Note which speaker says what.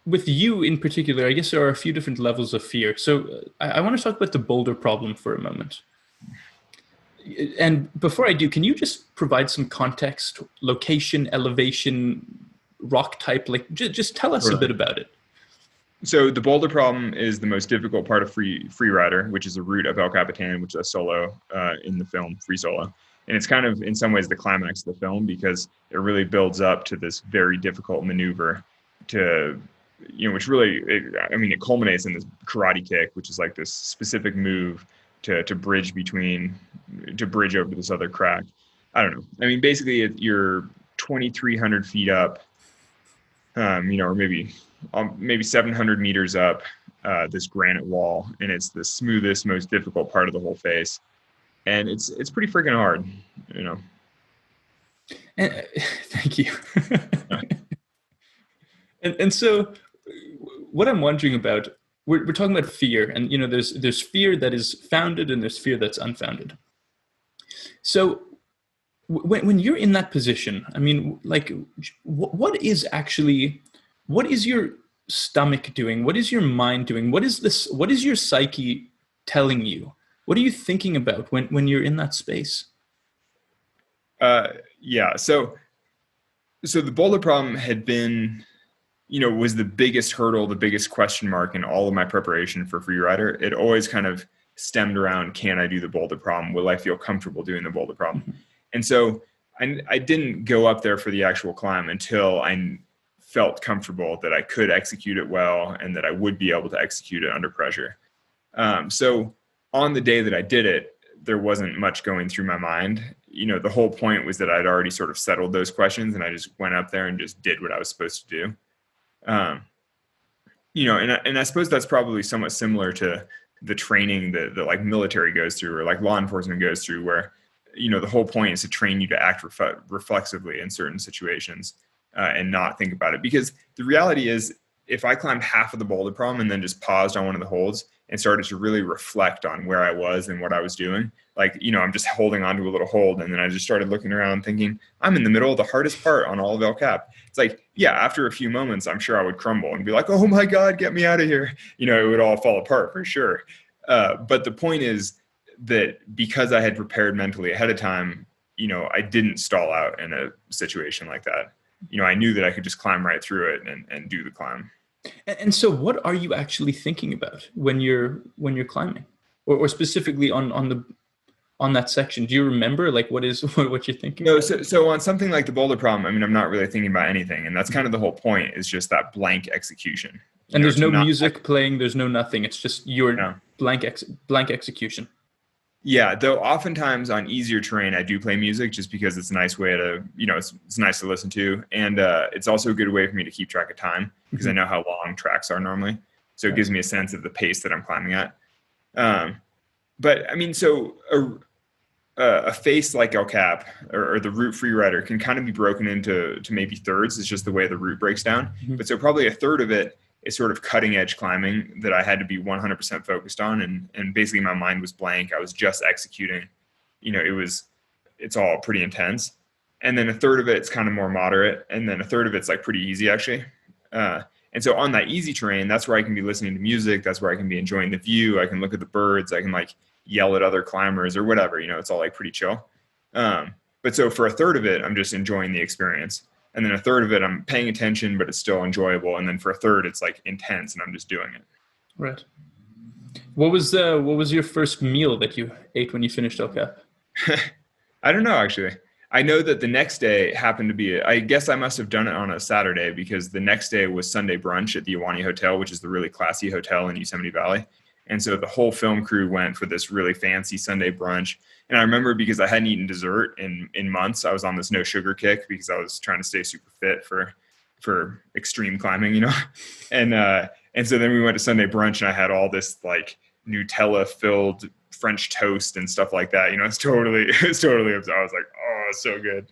Speaker 1: with you in particular, I guess there are a few different levels of fear. So I want to talk about the Boulder problem for a moment. And before I do, can you just provide some context, location, elevation, rock type? Like, just tell us a bit about it.
Speaker 2: So the Boulder Problem is the most difficult part of Freerider, which is a route of El Capitan, which is solo in the film, Free Solo. And it's kind of, in some ways, the climax of the film because it really builds up to this very difficult maneuver to, which really, it culminates in this karate kick, which is like this specific move to bridge over this other crack. I don't know. I mean, basically, you're 2,300 feet up, or maybe 700 meters up this granite wall, and it's the smoothest, most difficult part of the whole face, and it's pretty freaking hard,
Speaker 1: And, thank you. and so, what I'm wondering about, we're talking about fear, and there's fear that is founded, and there's fear that's unfounded. So, when you're in that position, I mean, like, what is your stomach doing? What is your mind doing? What is your psyche telling you? What are you thinking about when you're in that space?
Speaker 2: Yeah. So the Boulder Problem had been, was the biggest hurdle, the biggest question mark in all of my preparation for Freerider. It always kind of stemmed around, can I do the Boulder Problem? Will I feel comfortable doing the Boulder Problem? Mm-hmm. And so I didn't go up there for the actual climb until I felt comfortable that I could execute it well and that I would be able to execute it under pressure. So on the day that I did it, there wasn't much going through my mind. The whole point was that I'd already sort of settled those questions, and I just went up there and just did what I was supposed to do. And I suppose that's probably somewhat similar to the training that like military goes through or like law enforcement goes through, where, the whole point is to train you to act reflexively in certain situations and not think about it. Because the reality is, if I climbed half of the Boulder Problem and then just paused on one of the holds and started to really reflect on where I was and what I was doing, like, I'm just holding on to a little hold. And then I just started looking around thinking, I'm in the middle of the hardest part on all of El Cap. It's like, yeah, after a few moments, I'm sure I would crumble and be like, oh my God, get me out of here. It would all fall apart for sure. But the point is that because I had prepared mentally ahead of time, I didn't stall out in a situation like that. I knew that I could just climb right through it and do the climb.
Speaker 1: And so what are you actually thinking about when you're climbing, or specifically on that section? Do you remember like what you're thinking?
Speaker 2: No. So on something like the Boulder Problem, I'm not really thinking about anything. And that's kind of the whole point, is just that blank execution.
Speaker 1: And there's no music playing. There's no nothing. It's just your blank execution.
Speaker 2: Yeah, though oftentimes on easier terrain, I do play music just because it's a nice way to, it's nice to listen to. And it's also a good way for me to keep track of time because I know how long tracks are normally. So it gives me a sense of the pace that I'm climbing at. But so a face like El Cap or the route Freerider can kind of be broken into maybe thirds. It's just the way the route breaks down. Mm-hmm. But so probably a third of it is sort of cutting edge climbing that I had to be 100% focused on. And basically my mind was blank. I was just executing, it's all pretty intense. And then a third of it's kind of more moderate. And then a third of it's like pretty easy actually. And so on that easy terrain, that's where I can be listening to music. That's where I can be enjoying the view. I can look at the birds. I can like yell at other climbers or whatever, it's all like pretty chill. But so for a third of it, I'm just enjoying the experience. And then a third of it, I'm paying attention, but it's still enjoyable. And then for a third, it's like intense and I'm just doing it.
Speaker 1: Right. What was your first meal that you ate when you finished El Cap?
Speaker 2: I don't know, actually. I know that the next day happened to be, I guess I must have done it on a Saturday because the next day was Sunday brunch at the Iwani Hotel, which is the really classy hotel in Yosemite Valley. And so the whole film crew went for this really fancy Sunday brunch. And I remember because I hadn't eaten dessert in months, I was on this no sugar kick because I was trying to stay super fit for extreme climbing, And so then we went to Sunday brunch and I had all this like Nutella filled French toast and stuff like that. It's totally, I was like, oh, it's so good.